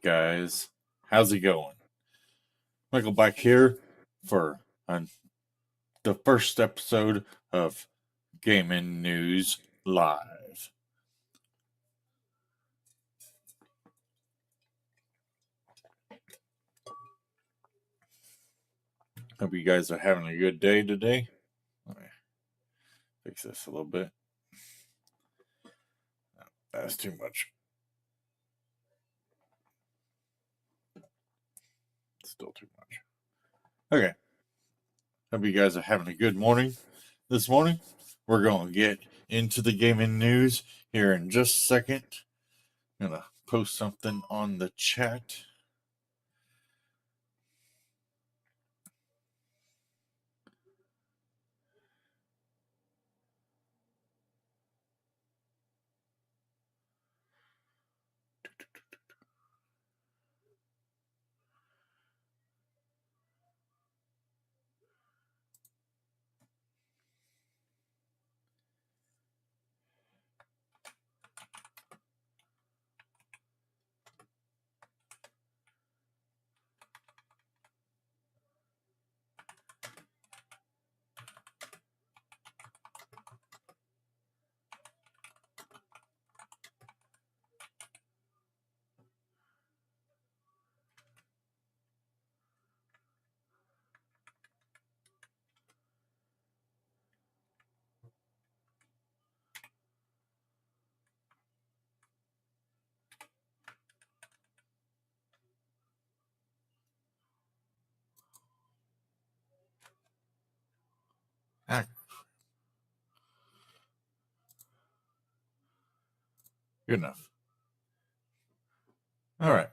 guys? How's it going? Michael back here for the first episode of Gaming News Live. Hope you guys are having a good day today. Let me fix this a little bit. That's too much. Still too much. Okay. Hope you guys are having a good morning. This morning, we're going to get into the gaming news here in just a second. I'm going to post something on the chat. Good enough. All right.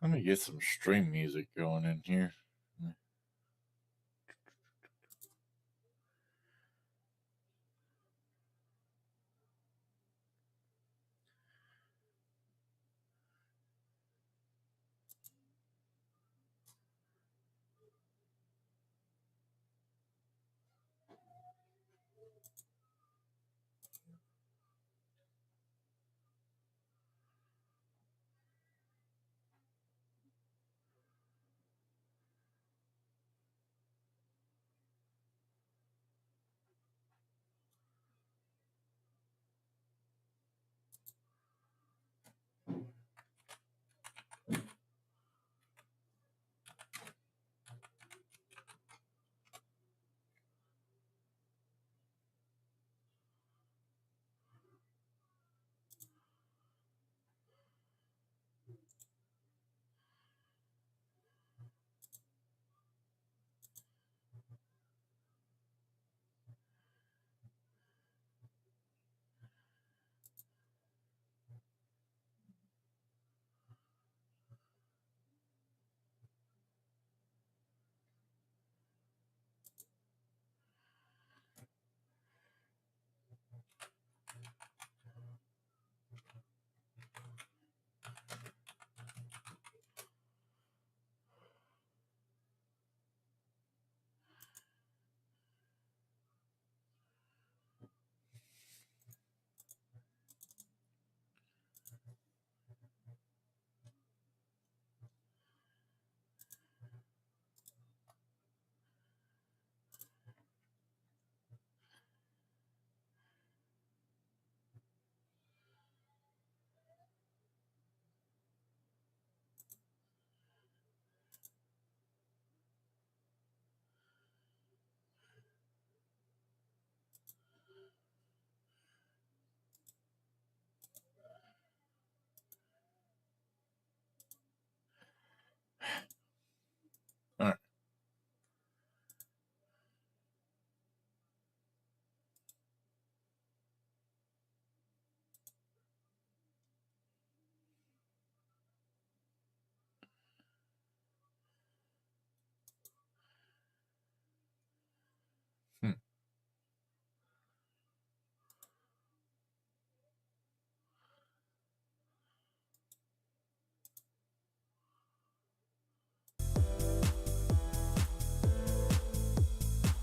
Let me get some stream music going in here. All right.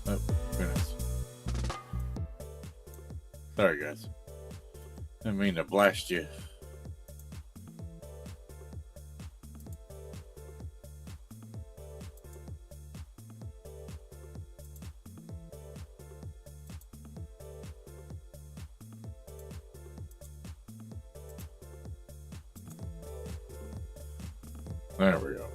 Oh, goodness. Sorry, guys. Didn't mean to blast you. There we go.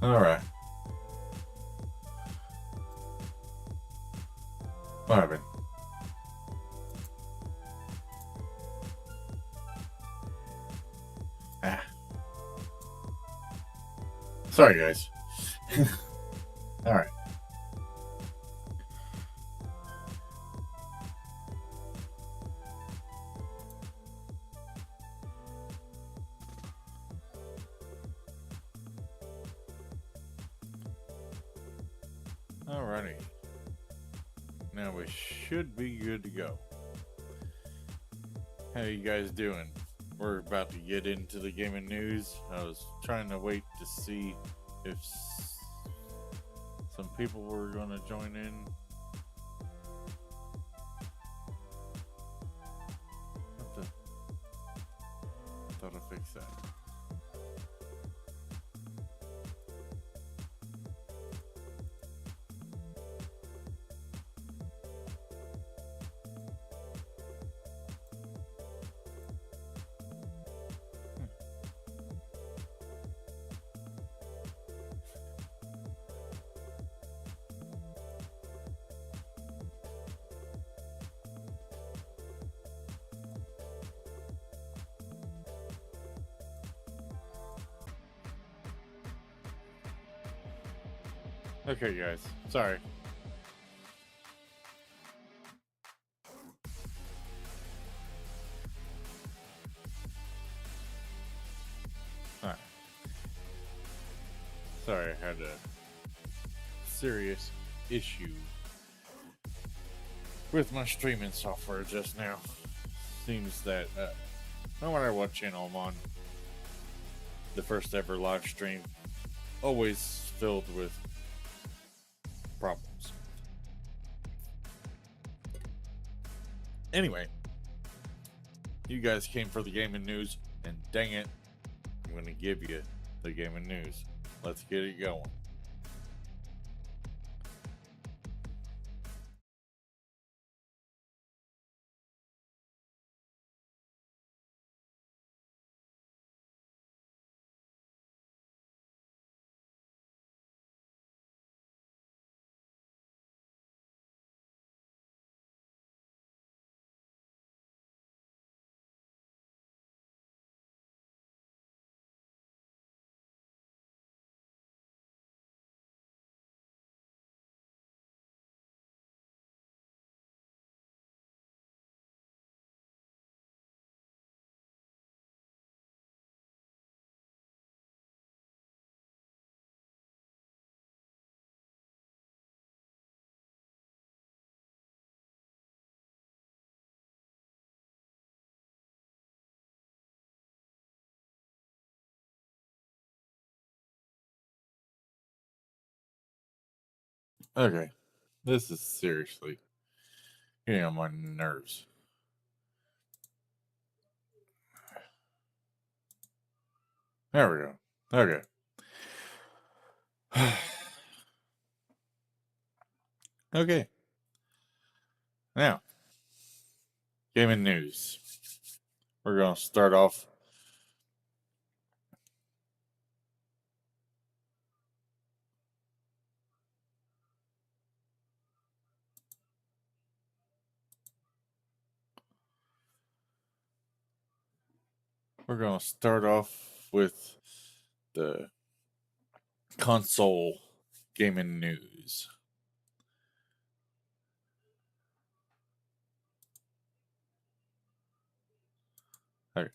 All right. What happened? Ah. Sorry, guys. All right. Alrighty. Now we should be good to go. How you guys doing? We're about to get into the gaming news. I was trying to wait to see if some people were going to join in. What the? Thought I fixed that. Okay, guys. Sorry. Alright. Sorry, I had a serious issue with my streaming software just now. Seems that no matter what channel I'm on, the first ever live stream always filled with problems. Anyway, you guys came for the gaming news, and dang it, I'm going to give you the gaming news. Let's get it going. Okay, this is seriously getting on my nerves. There we go. Okay. Okay. Now, gaming news. We're going to start off. We're going to start off with the console gaming news. Okay.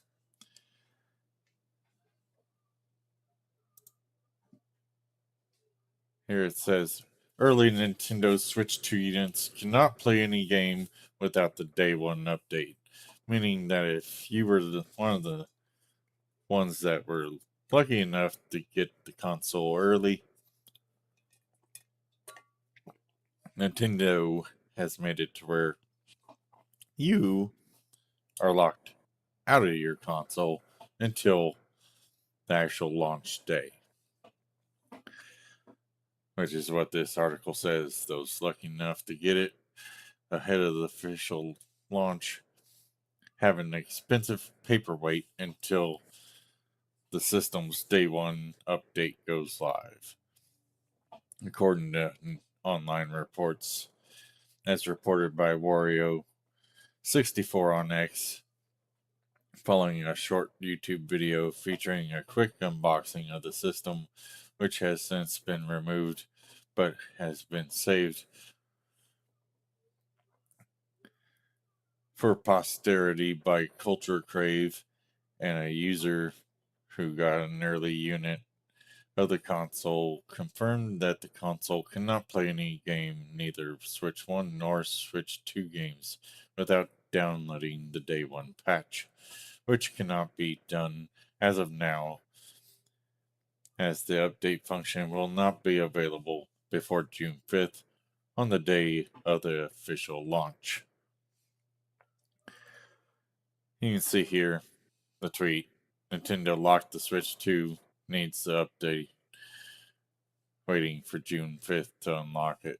Here it says early Nintendo Switch 2 units cannot play any game without the day one update. Meaning that if you were one of the ones that were lucky enough to get the console early, Nintendo has made it to where you are locked out of your console until the actual launch day. Which is what this article says. Those lucky enough to get it ahead of the official launch have an expensive paperweight until the system's day one update goes live. According to online reports, as reported by Wario64 on X, following a short YouTube video featuring a quick unboxing of the system, which has since been removed but has been saved for posterity by Culture Crave and a user who got an early unit of the console, confirmed that the console cannot play any game, neither Switch 1 nor Switch 2 games, without downloading the day one patch, which cannot be done as of now, as the update function will not be available before June 5th on the day of the official launch. You can see here the tweet. Nintendo locked the Switch 2, needs the update, waiting for June 5th to unlock it.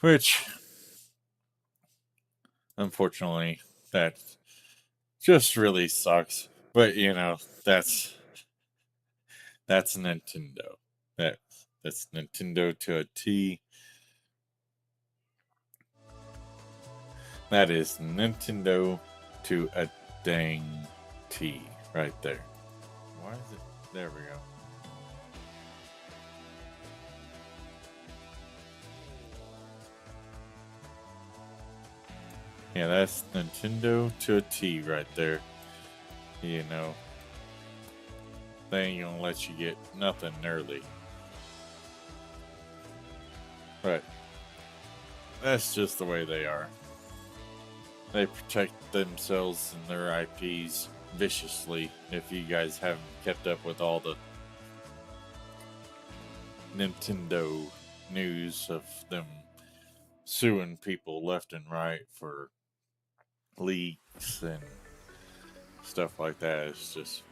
Which, unfortunately, that just really sucks. But that's Nintendo. That's Nintendo to a T. That is Nintendo to a dang T right there. Why is it? There we go. Yeah, that's Nintendo to a T right there. They ain't gonna let you get nothing early. But that's just the way they are. They protect themselves and their IPs viciously. If you guys haven't kept up with all the Nintendo news of them suing people left and right for leaks and stuff like that, it's just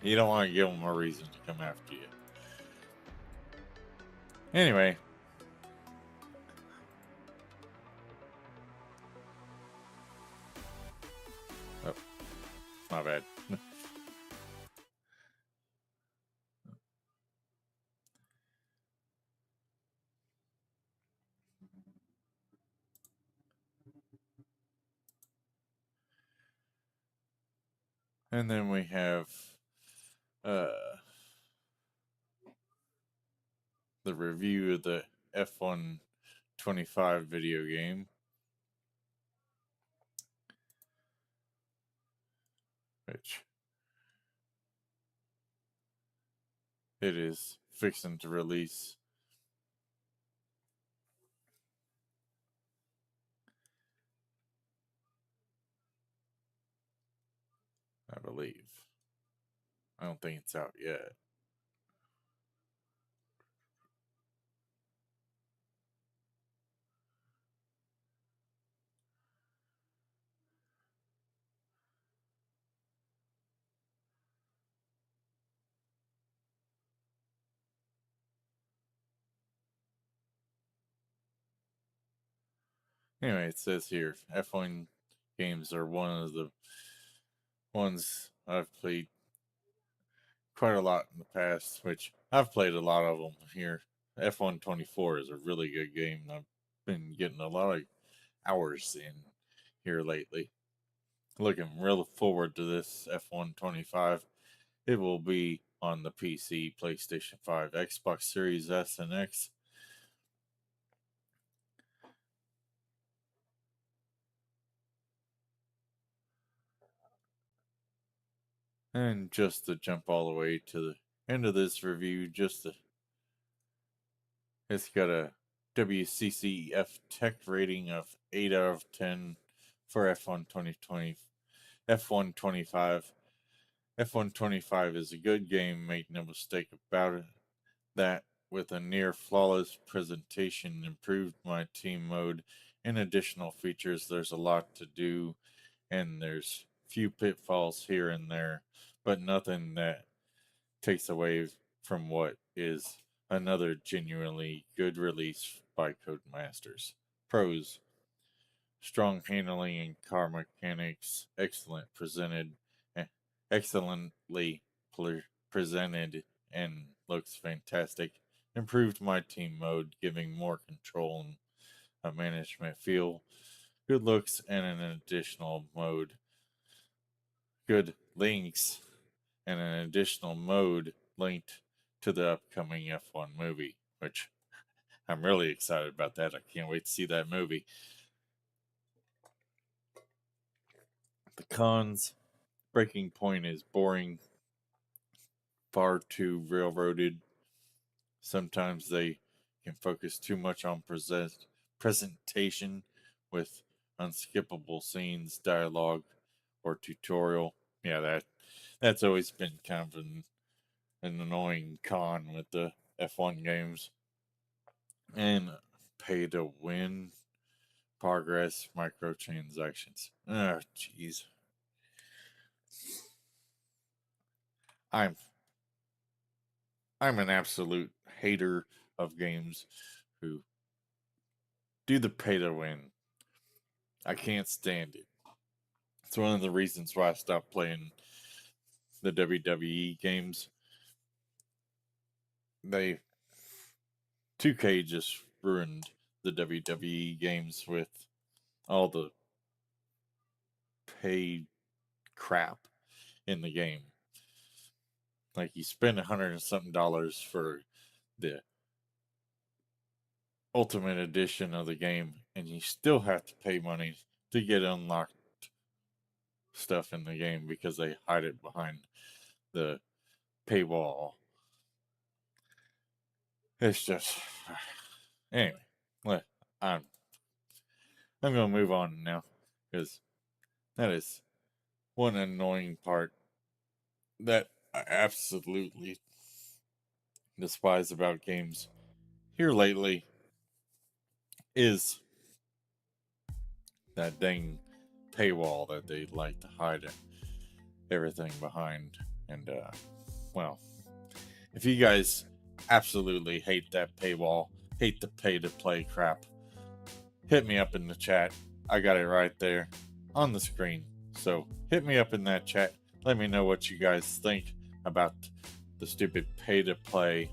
you don't want to give them a reason to come after you. Anyway, oh, my bad. And then we have the review of the F125 video game, which it is fixing to release. I believe. I don't think it's out yet. Anyway, it says here F1 games are one of the ones I've played quite a lot in the past, which I've played a lot of them here. F124 is a really good game. I've been getting a lot of hours in here lately. Looking real forward to this F125. It will be on the PC, PlayStation 5, Xbox Series S and X. And just to jump all the way to the end of this review, it's got a WCCF tech rating of 8 out of 10 for F1 2020, F125. F125 is a good game, make no mistake about it. That, with a near flawless presentation, improved my team mode, and additional features, there's a lot to do, and there's few pitfalls here and there, but nothing that takes away from what is another genuinely good release by Codemasters. Pros: strong handling and car mechanics, excellently presented, and looks fantastic. Improved my team mode, giving more control and a management feel. Good looks and an additional mode. Good links and an additional mode linked to the upcoming F1 movie, which I'm really excited about that. I can't wait to see that movie. The cons: breaking point is boring, far too railroaded. Sometimes they can focus too much on presentation with unskippable scenes, dialogue, or tutorial. Yeah, that's always been kind of an annoying con with the F1 games. And pay to win, progress, microtransactions. Oh, jeez. I'm I'm an absolute hater of games who do the pay to win. I can't stand it. It's one of the reasons why I stopped playing the WWE games. They 2K just ruined the WWE games with all the pay crap in the game. Like you spend $100 and something for the ultimate edition of the game, and you still have to pay money to get unlocked stuff in the game because they hide it behind the paywall. It's just anyway. Well, I'm I'm gonna move on now because that is one annoying part that I absolutely despise about games here lately is that dang paywall that they like to hide everything behind. And well, if you guys absolutely hate that paywall, hate the pay to play crap, hit me up in the chat. I got it right there on the screen. So hit me up in that chat. Let me know what you guys think about the stupid pay to play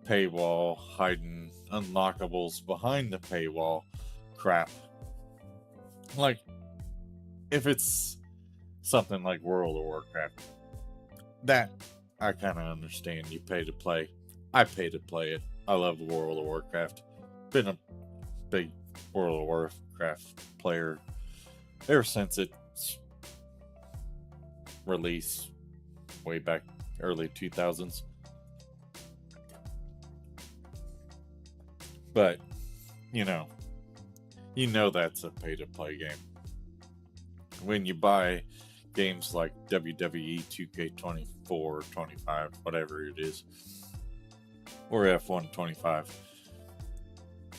paywall, hiding unlockables behind the paywall crap. Like, if it's something like World of Warcraft, that I kind of understand. You pay to play. I pay to play it. I love World of Warcraft. Been a big World of Warcraft player ever since its release way back early 2000s. But, you know that's a pay to play game. When you buy games like WWE 2K24, 25, whatever it is, or F1 25,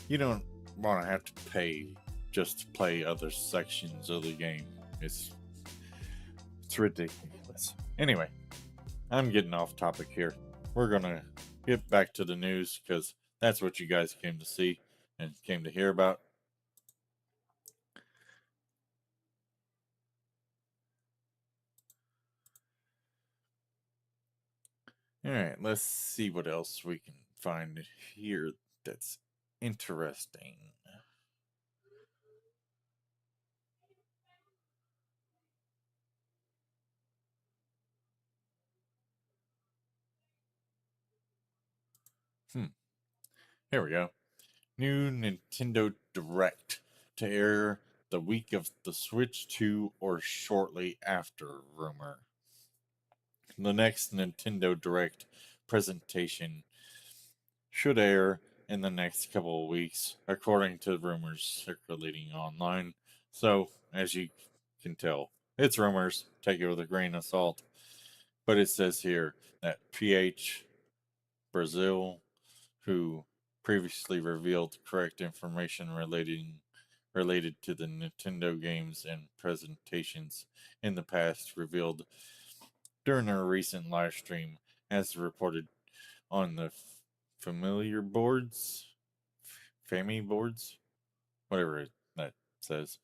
you don't want to have to pay just to play other sections of the game. It's ridiculous. Anyway, I'm getting off topic here. We're gonna get back to the news because that's what you guys came to see and came to hear about. All right, let's see what else we can find here that's interesting. Here we go. New Nintendo Direct to air the week of the Switch 2 or shortly after, rumor. The next Nintendo Direct presentation should air in the next couple of weeks, according to rumors circulating online. So, as you can tell, it's rumors. Take it with a grain of salt. But it says here that PH Brazil, who previously revealed correct information related to the Nintendo games and presentations in the past, revealed during a recent live stream, as reported on the familiar boards, Fami boards. whatever that says,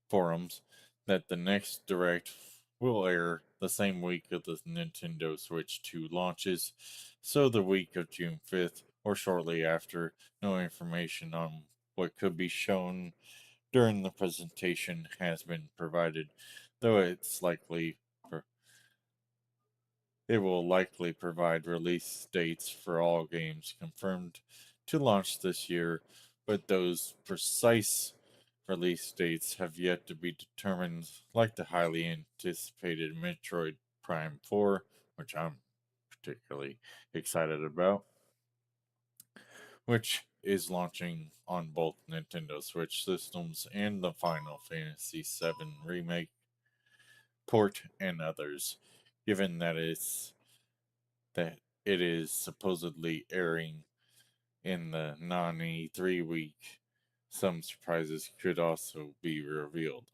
forums, that the next Direct will air the same week of the Nintendo Switch 2 launches, so the week of June 5th or shortly after. No information on what could be shown during the presentation has been provided, though it will likely provide release dates for all games confirmed to launch this year, but those precise release dates have yet to be determined, like the highly anticipated Metroid Prime 4, which I'm particularly excited about, which is launching on both Nintendo Switch systems, and the Final Fantasy VII Remake port and others, given that it is supposedly airing in the non E3 week. Some surprises could also be revealed.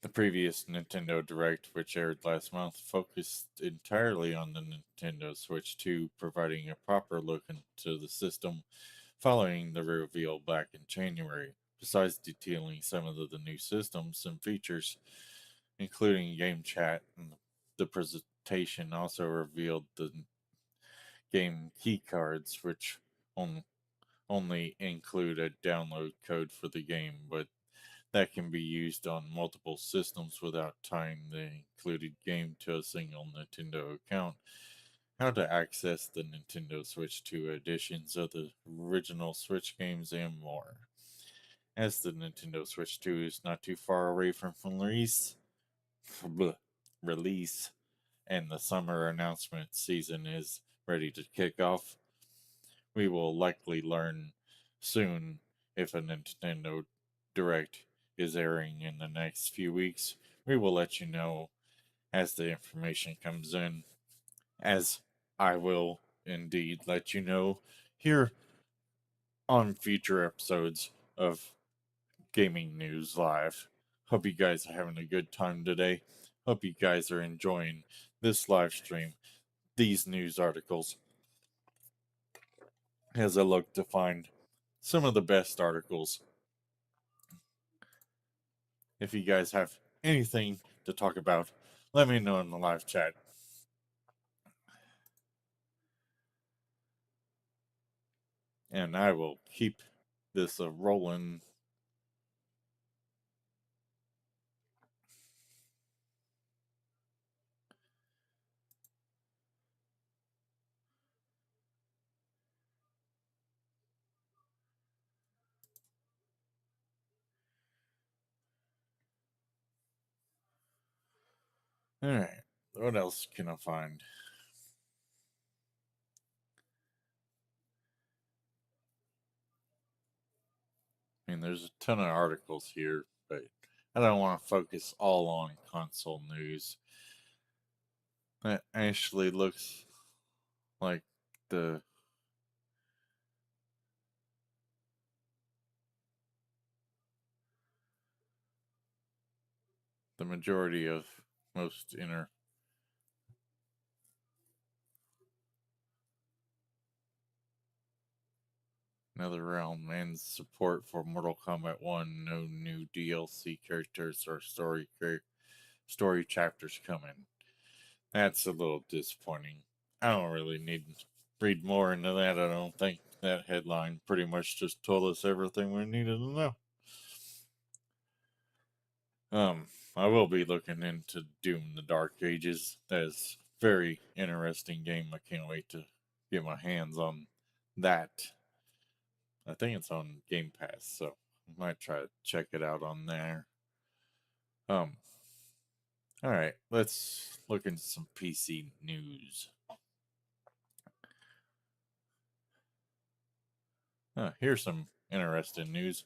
The previous Nintendo Direct, which aired last month, focused entirely on the Nintendo Switch 2, providing a proper look into the system following the reveal back in January. Besides detailing some of the new systems and features, including game chat, and the presentation also revealed the game keycards, which only include a download code for the game, but that can be used on multiple systems without tying the included game to a single Nintendo account. How to access the Nintendo Switch 2 editions of the original Switch games, and more. As the Nintendo Switch 2 is not too far away from release, and the summer announcement season is ready to kick off, we will likely learn soon if a Nintendo Direct is airing in the next few weeks. We will let you know as the information comes in, as I will indeed let you know here on future episodes of Gaming News Live. Hope you guys are having a good time today. Hope you guys are enjoying this live stream, these news articles, as I look to find some of the best articles. If you guys have anything to talk about, let me know in the live chat. And I will keep this rolling. Alright, what else can I find? I mean, there's a ton of articles here, but I don't want to focus all on console news. That actually looks like the majority of most Another realm and support for Mortal Kombat 1. No new DLC characters or story chapters coming. That's a little disappointing. I don't really need to read more into that. I don't think that headline pretty much just told us everything we needed to know. I will be looking into Doom: The Dark Ages. That is a very interesting game. I can't wait to get my hands on that. I think it's on Game Pass, so I might try to check it out on there. All right, let's look into some PC news. Here's some interesting news.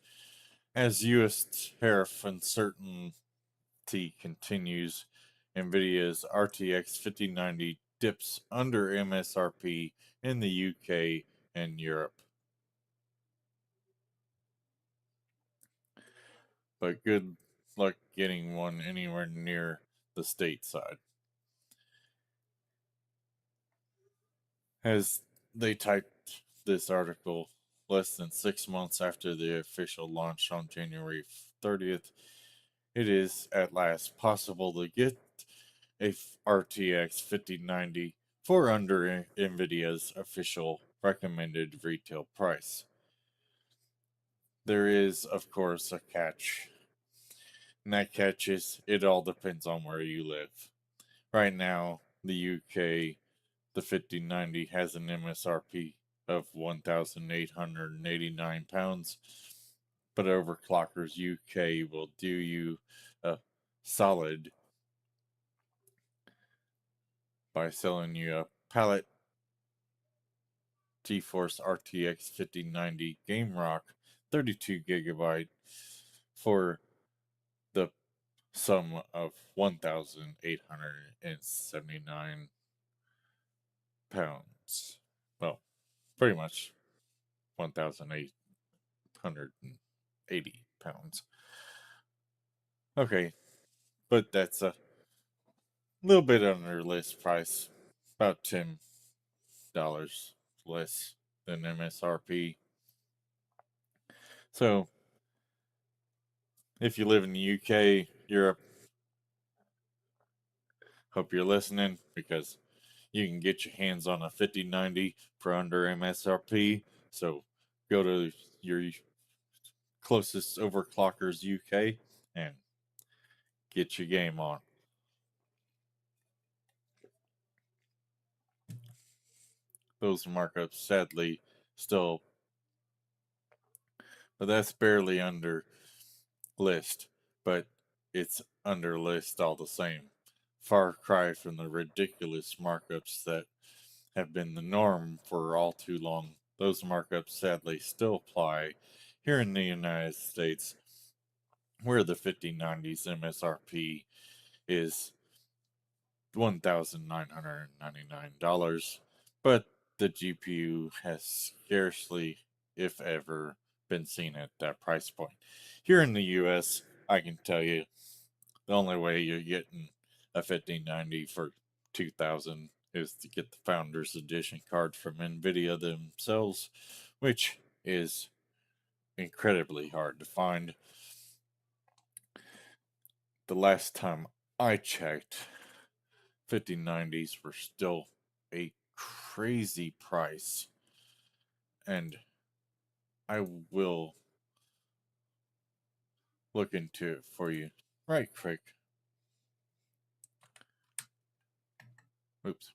As U.S. tariff uncertainty continues, Nvidia's RTX 5090 dips under MSRP in the UK and Europe. But good luck getting one anywhere near the stateside. As they typed this article, less than 6 months after the official launch on January 30th, it is at last possible to get a RTX 5090 for under Nvidia's official recommended retail price. There is, of course, a catch. And that catch is it all depends on where you live. Right now, the UK, the 5090 has an MSRP of £1,889, but Overclockers UK will do you a solid by selling you a pallet GeForce RTX 5090 Game Rock 32 gigabyte for the sum of £1,879. Well, pretty much £1,880. Okay, but that's a little bit under list price, about $10 less than MSRP. So, if you live in the UK, Europe, hope you're listening because you can get your hands on a 5090 for under MSRP. So, go to your closest Overclockers UK and get your game on. Those markups, sadly, still, but that's barely under list, but it's under list all the same. Far cry from the ridiculous markups that have been the norm for all too long. Those markups sadly still apply here in the United States, where the 5090's MSRP is $1,999, but the GPU has scarcely, if ever, been seen at that price point. Here in the US, I can tell you the only way you're getting a 5090 for 2000 is to get the Founders Edition card from Nvidia themselves, which is incredibly hard to find. The last time I checked, 5090s were still a crazy price, and I will look into it for you right quick. Oops.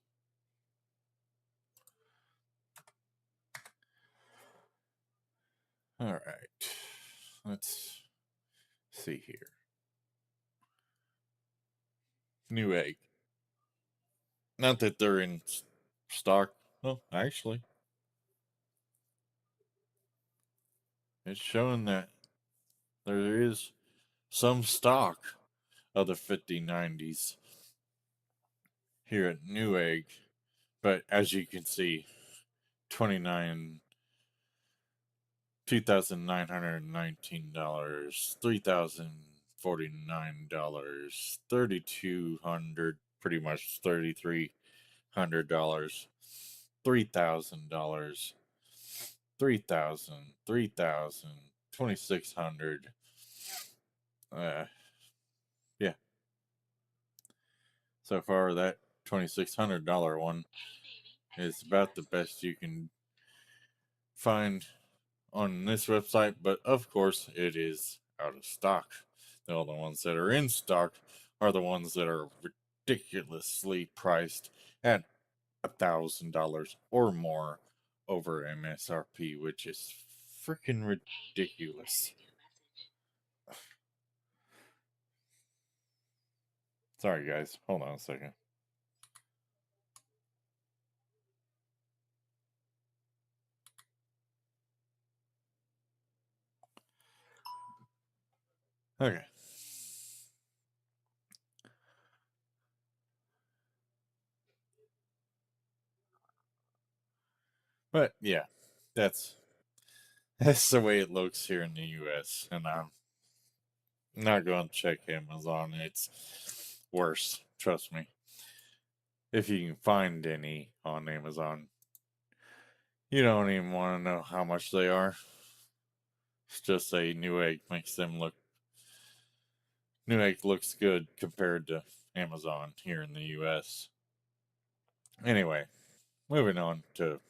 All right. Let's see here. Newegg. Not that they're in stock. Well, actually, it's showing that there is some stock of the 5090s here at Newegg. But as you can see, 29 $2,919, $3,049, $3,200, pretty much $3,300, $3,000, 3,000, 3,000, 2,600. Yeah. So far, that $2,600 one is about the best you can find on this website, but of course, it is out of stock. The only ones that are in stock are the ones that are ridiculously priced at $1,000 or more over MSRP, which is freaking ridiculous. Sorry, guys. Hold on a second. Okay. But yeah, that's the way it looks here in the US, and I'm not going to check Amazon. It's worse, trust me. If you can find any on Amazon, You don't even want to know how much they are. It's just a Newegg makes them look. Newegg looks good compared to Amazon here in the U.S. Anyway, moving on to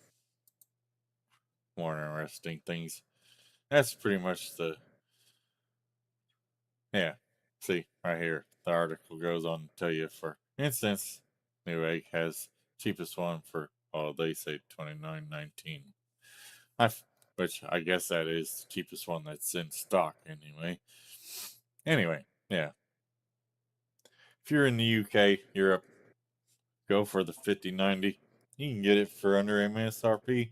more interesting things. That's pretty much the. Yeah, see, right here. The article goes on to tell you, for instance, Newegg has cheapest one for, oh, they say $29.19. I, which I guess that is the cheapest one that's in stock anyway. Anyway, yeah. If you're in the UK, Europe, go for the 5090. You can get it for under MSRP.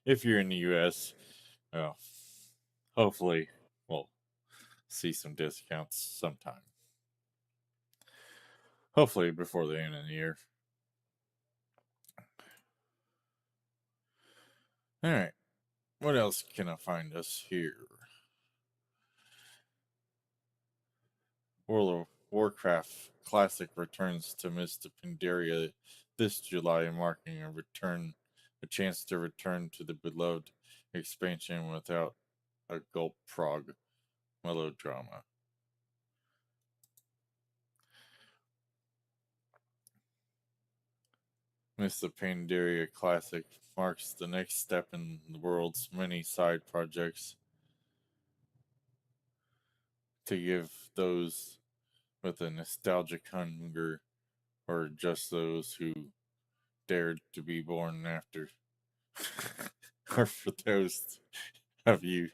If you're in the US, well, hopefully we'll see some discounts sometime. Hopefully before the end of the year. All right. What else can I find us here? World of Warcraft Classic returns to Mr. Pandaria this July, marking a chance to return to the beloved expansion without a gulp prog melodrama. Mr. Pandaria Classic marks the next step in the world's many side projects to give those with a nostalgic hunger, or just those who dared to be born after, or for those of you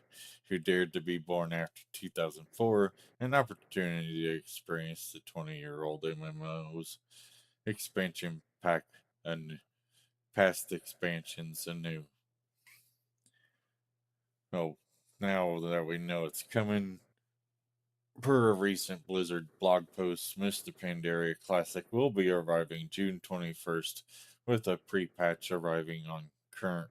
who dared to be born after 2004, an opportunity to experience the 20-year-old MMO's expansion pack and past expansions anew. Oh, now that we know it's coming, per a recent Blizzard blog post, Mr. Pandaria Classic will be arriving June 21st, with a pre-patch arriving on current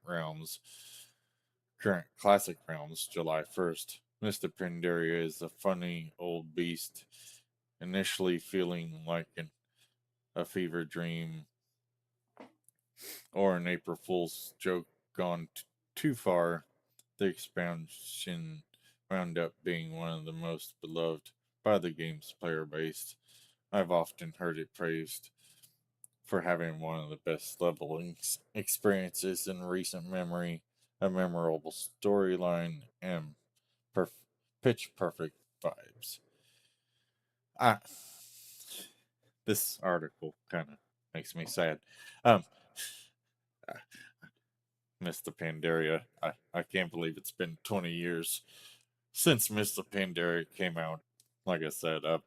Classic realms July 1st. Mr. Pandaria is a funny old beast, initially feeling like a fever dream or an April Fool's joke gone too far. The expansion wound up being one of the most beloved by the game's player base. I've often heard it praised for having one of the best leveling experiences in recent memory, a memorable storyline, and perf- pitch perfect vibes. Ah, this article kind of makes me sad. Um, Mr. Pandaria, I can't believe it's been 20 years since Mr. Pandaria came out. Like I said, I've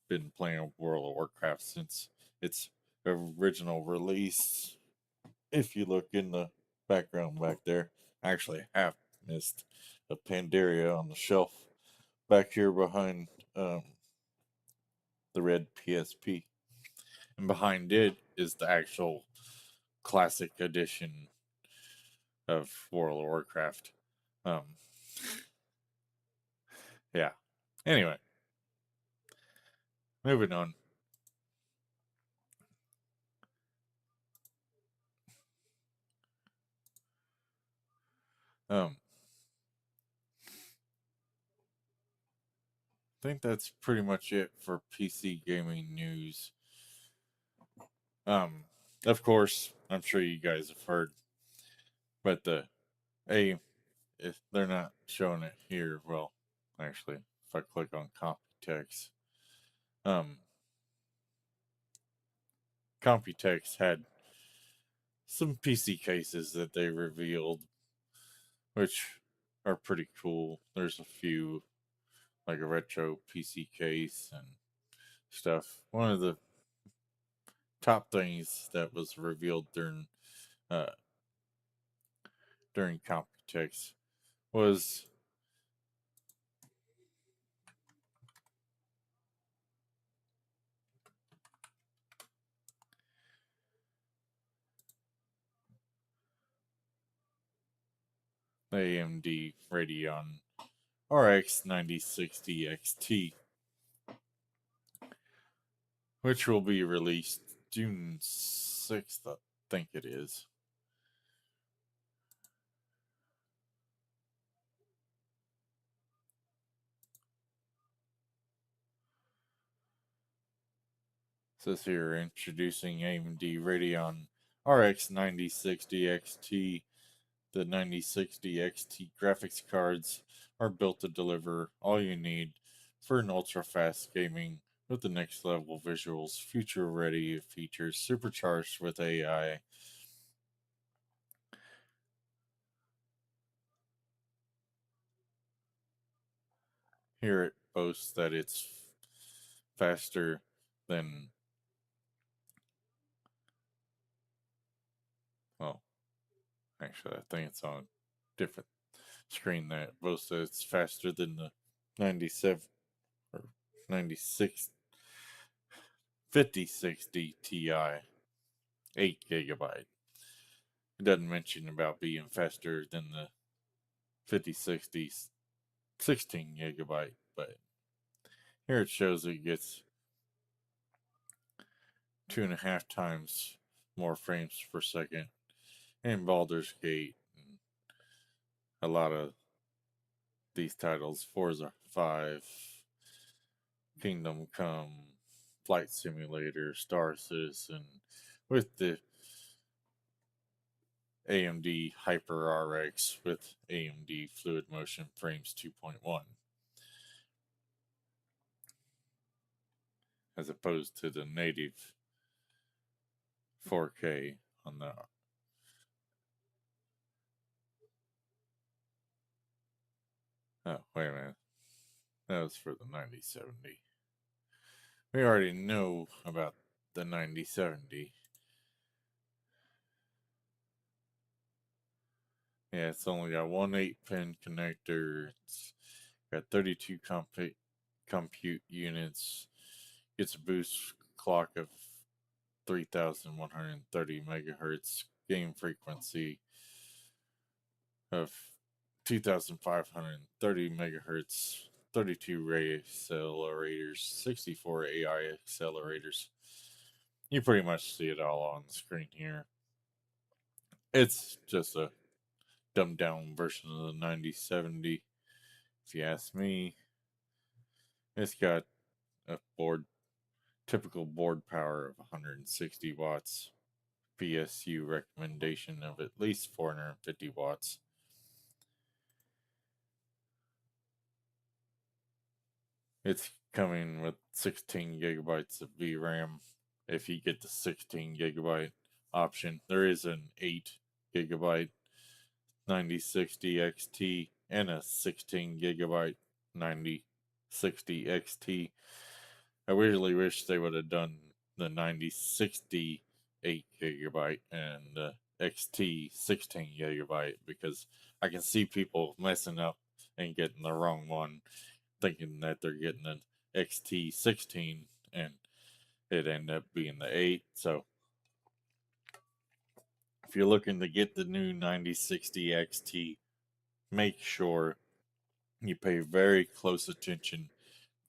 been playing World of Warcraft since its original release. If you look in the background back there, I actually have missed a Pandaria on the shelf back here behind the red PSP. And behind it is the actual classic edition of World of Warcraft. Um, yeah. Anyway, moving on. Um, I think that's pretty much it for PC gaming news. Um, of course, I'm sure you guys have heard, but if they're not showing it here, well, actually, if I click on Computex, um, Computex had some PC cases that they revealed, which are pretty cool. There's a few, like a retro PC case and stuff. One of the top things that was revealed uh, during Computex was the AMD Radeon RX 9060 XT, which will be released June 6th, I think it is. Says here introducing AMD Radeon RX 9060 XT. The 9060 XT graphics cards are built to deliver all you need for an ultra fast gaming with the next level visuals, future ready features, supercharged with AI. Here it boasts that it's faster than, well, actually, I think it's on a different screen that boasts that it's faster than the 97 or 96 5060 Ti, 8 gigabyte. It doesn't mention about being faster than the 5060 16 gigabyte, but here it shows it gets 2.5 times more frames per second. And Baldur's Gate, and a lot of these titles, Forza 5, Kingdom Come, Flight Simulator, Star Citizen, with the AMD Hyper RX with AMD Fluid Motion Frames 2.1, as opposed to the native 4K on the. Oh, wait a minute. That was for the 9070. We already know about the 9070. Yeah, it's only got one 8-pin connector. It's got 32 compute units. It's a boost clock of 3,130 megahertz, game frequency of 2,530 megahertz, 32 ray accelerators, 64 AI accelerators. You pretty much see it all on the screen here. It's just a dumbed down version of the 9070, if you ask me. It's got a typical board power of 160 watts, PSU recommendation of at least 450 watts. It's coming with 16 gigabytes of VRAM. If you get the 16 gigabyte option, there is an 8 gigabyte 9060 XT and a 16 gigabyte 9060 XT. I really wish they would have done the 9060 8 gigabyte and the XT 16 gigabyte, because I can see people messing up and getting the wrong one, thinking that they're getting an XT 16 and it ended up being the 8. So if you're looking to get the new 9060 XT, make sure you pay very close attention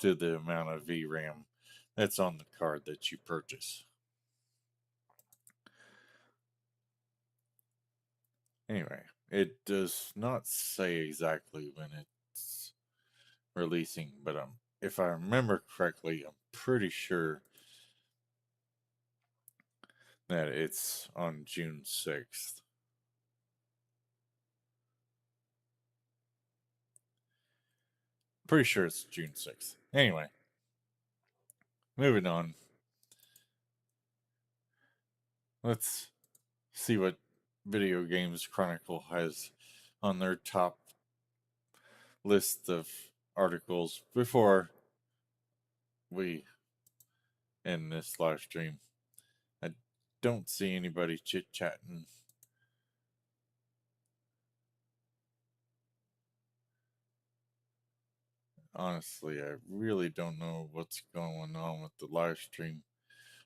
to the amount of VRAM that's on the card that you purchase. Anyway, it does not say exactly when it's releasing, but if I remember correctly, I'm pretty sure that it's on June 6th. Pretty sure it's June 6th. Anyway, moving on. Let's see what Video Games Chronicle has on their top list of articles before we end this live stream. I don't see anybody chit chatting. Honestly, I really don't know what's going on with the live stream.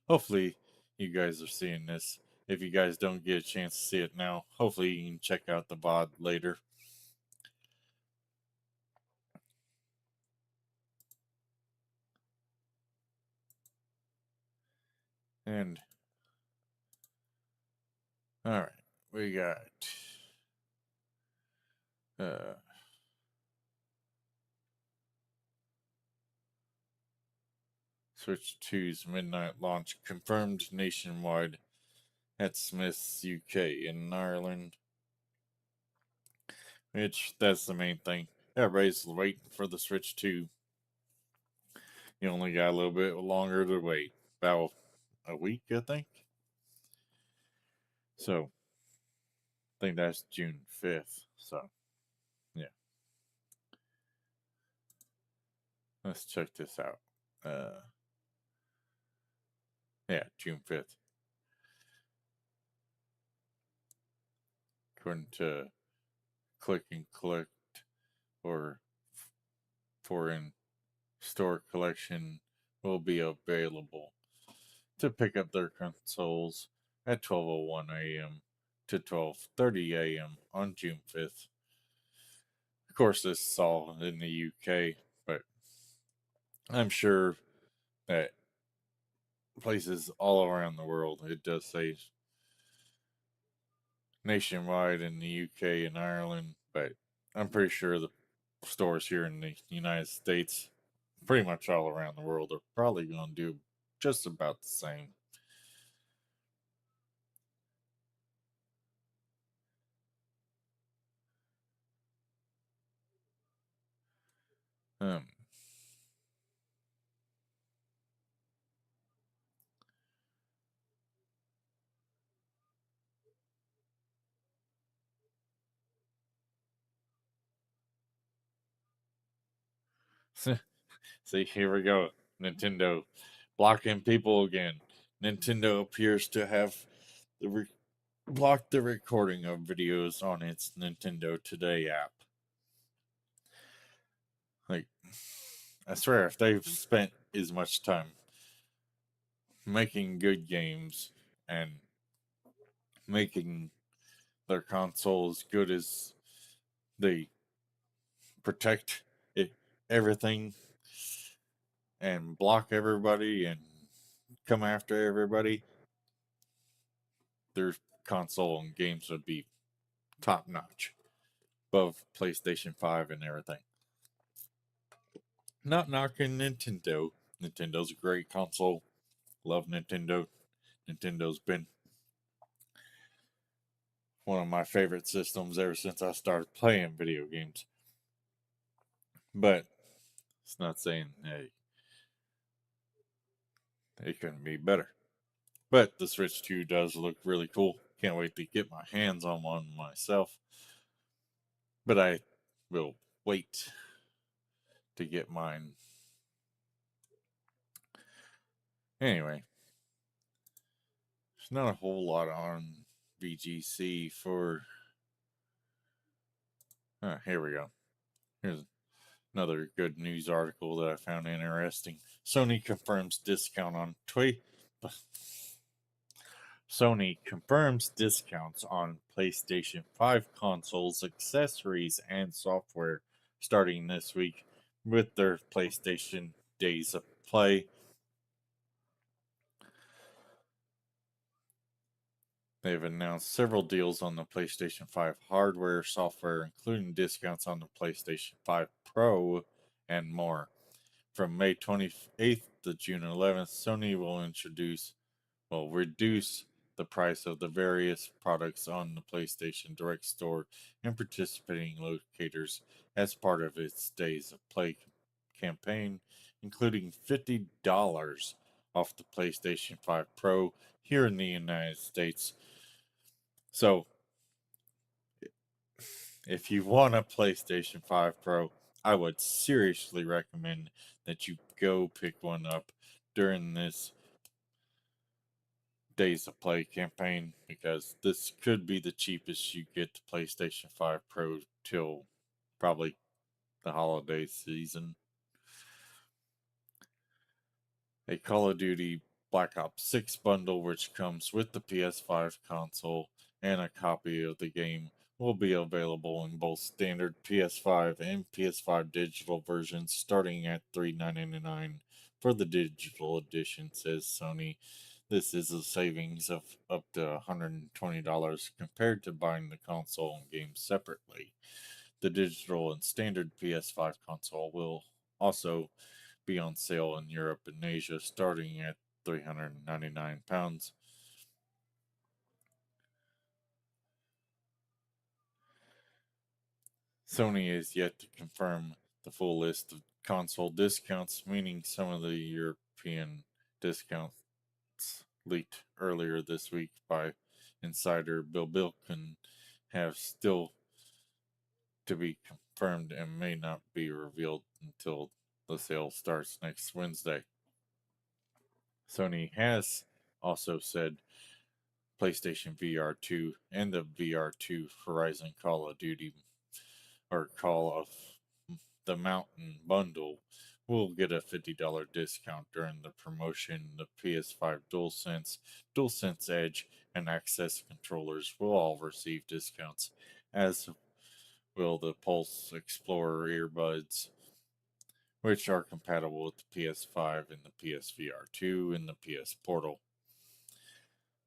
Hopefully, you guys are seeing this. If you guys don't get a chance to see it now, hopefully you can check out the VOD later. And all right, we got Switch 2's midnight launch confirmed nationwide at Smith's UK in Ireland. Which, that's the main thing. Everybody's waiting for the Switch 2. You only got a little bit longer to wait. About a week, I think. So, I think that's June 5th. So, yeah. Let's check this out. Yeah, June 5th. According to Click and Collect or foreign store collection will be available to pick up their consoles at 12:01 a.m. to 12:30 a.m. on June 5th. Of course, this is all in the UK, but I'm sure that places all around the world, it does say nationwide in the UK and Ireland, but I'm pretty sure the stores here in the United States, pretty much all around the world, are probably going to do just about the same. Um, See, here we go. Nintendo blocking people again. Nintendo appears to have blocked the recording of videos on its Nintendo Today app. Like, I swear, if they've spent as much time making good games and making their console as good as they protect it, everything and block everybody and come after everybody, their console and games would be top notch, above PlayStation 5 and everything. Not knocking Nintendo. Nintendo's a great console. Love Nintendo. Nintendo's been one of my favorite systems ever since I started playing video games. But it's not saying, hey, it couldn't be better. But the Switch 2 does look really cool. Can't wait to get my hands on one myself. But I will wait to get mine. Anyway, there's not a whole lot on VGC for. Here we go. Here's another good news article that I found interesting. Sony confirms discount on Sony confirms discounts on PlayStation 5 consoles, accessories, and software starting this week with their PlayStation Days of Play. They've announced several deals on the PlayStation 5 hardware, software, including discounts on the PlayStation 5 Pro and more. From May 28th to June 11th, Sony will reduce the price of the various products on the PlayStation Direct Store and participating locators as part of its Days of Play campaign, including $50 off the PlayStation 5 Pro here in the United States. So, if you want a PlayStation 5 Pro, I would seriously recommend that you go pick one up during this Days of Play campaign because this could be the cheapest you get the PlayStation 5 Pro till probably the holiday season. A Call of Duty Black Ops 6 bundle, which comes with the PS5 console and a copy of the game, will be available in both standard PS5 and PS5 digital versions starting at $3.99 for the digital edition, says Sony. This is a savings of up to $120 compared to buying the console and game separately. The digital and standard PS5 console will also be on sale in Europe and Asia, starting at £399. Sony is yet to confirm the full list of console discounts, meaning some of the European discounts leaked earlier this week by insider Bill Bilkin have still to be confirmed and may not be revealed until the sale starts next Wednesday. Sony has also said PlayStation VR 2 and the VR 2 Horizon Call of Duty or Call of the Mountain bundle will get a $50 discount during the promotion. The PS5 DualSense Edge, and Access controllers will all receive discounts, as will the Pulse Explorer earbuds, which are compatible with the PS5 and the PSVR 2 and the PS Portal.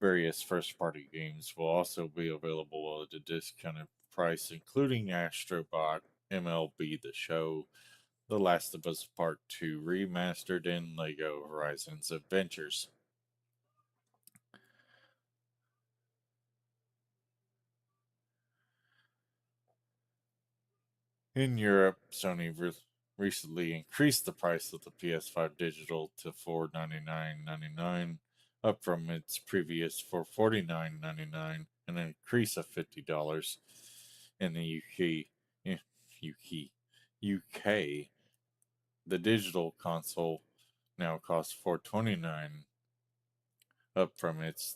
Various first-party games will also be available at a discounted price, including Astrobot, MLB The Show, The Last of Us Part 2 Remastered, and LEGO Horizons Adventures. In Europe, Sony recently increased the price of the PS5 digital to $499.99, up from its previous $449.99, an increase of $50. In the UK, the digital console now costs $429, up from its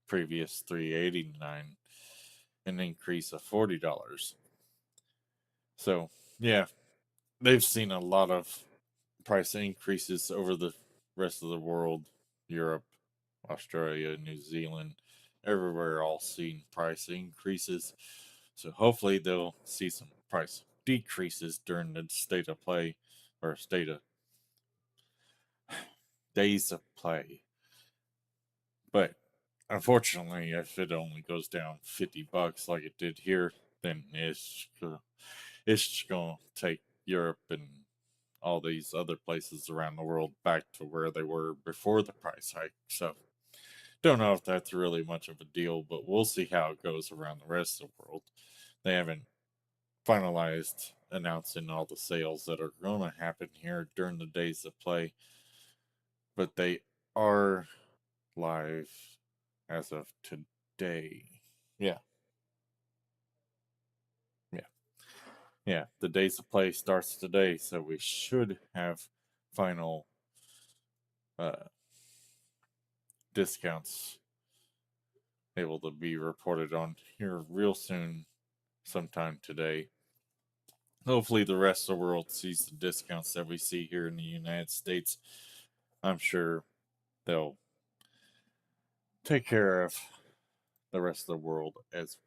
previous $389, an increase of $40. So, yeah, they've seen a lot of price increases over the rest of the world. Europe, Australia, New Zealand, everywhere all seeing price increases. So hopefully they'll see some price decreases during the state of play or state of days of play. But unfortunately, if it only goes down $50 like it did here, then it's going to take Europe and all these other places around the world back to where they were before the price hike. So don't know if that's really much of a deal, but we'll see how it goes around the rest of the world. They haven't finalized announcing all the sales that are going to happen here during the days of play, but they are live as of today. Yeah. The days of play starts today, so we should have final discounts able to be reported on here real soon, sometime today. Hopefully the rest of the world sees the discounts that we see here in the United States. I'm sure they'll take care of the rest of the world as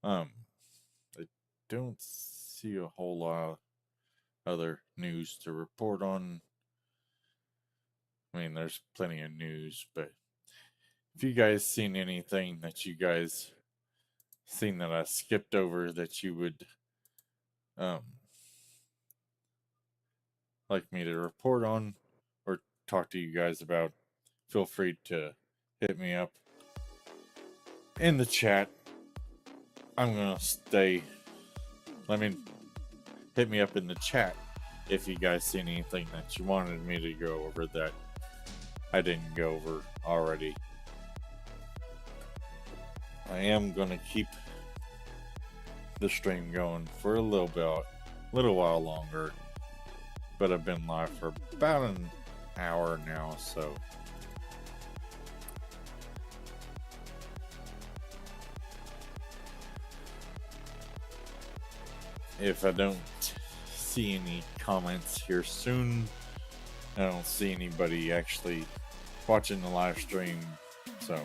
well. I don't see a whole lot of other news to report on. I mean, there's plenty of news, but if you guys seen anything that you guys seen that I skipped over that you would like me to report on or talk to you guys about, feel free to hit me up in the chat. I'm gonna hit me up in the chat if you guys seen anything that you wanted me to go over that I didn't go over already. I am gonna keep the stream going for a little while longer, but I've been live for about an hour now, so if I don't see any comments here soon, I don't see anybody actually watching the live stream, so I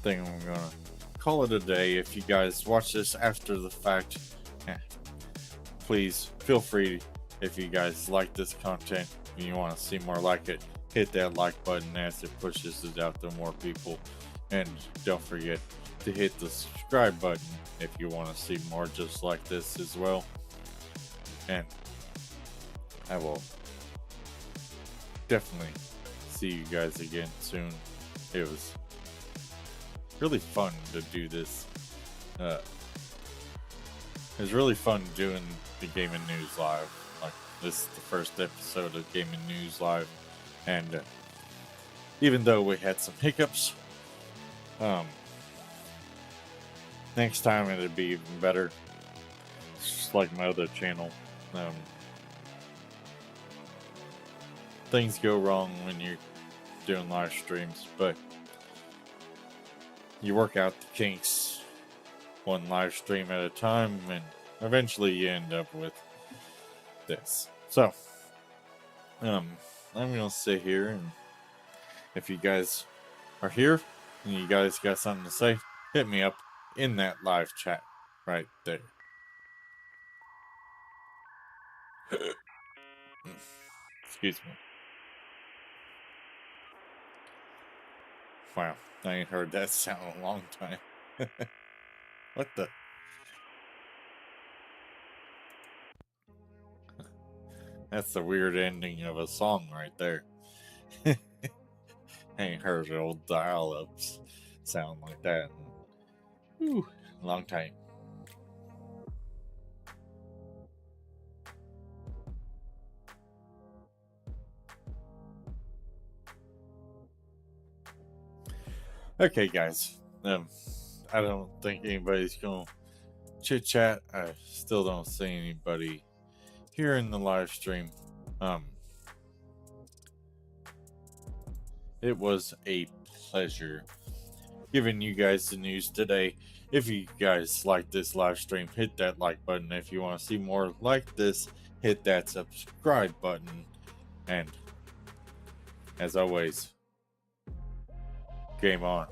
think I'm gonna call it a day. If you guys watch this after the fact, please feel free, if you guys like this content and you want to see more like it, hit that like button as it pushes it out to more people, and don't forget to hit the subscribe button if you want to see more just like this as well. and I will definitely see you guys again soon. It was really fun to do this. It was really fun doing the Gaming News Live. Like, this is the first episode of Gaming News Live, and even though we had some hiccups, next time it'll be even better. It's just like my other channel. Things go wrong when you're doing live streams, but you work out the kinks one live stream at a time, and eventually you end up with this. So, I'm gonna sit here, and if you guys are here and you guys got something to say, hit me up in that live chat right there. Excuse me. Wow, I ain't heard that sound in a long time. What the? That's the weird ending of a song right there. I ain't heard the old dial-ups sound like that in a long time. Okay, guys. I don't think anybody's gonna chit chat. I still don't see anybody here in the live stream. It was a pleasure giving you guys the news today. If you guys like this live stream, hit that like button. If you want to see more like this, hit that subscribe button. And as always, game on.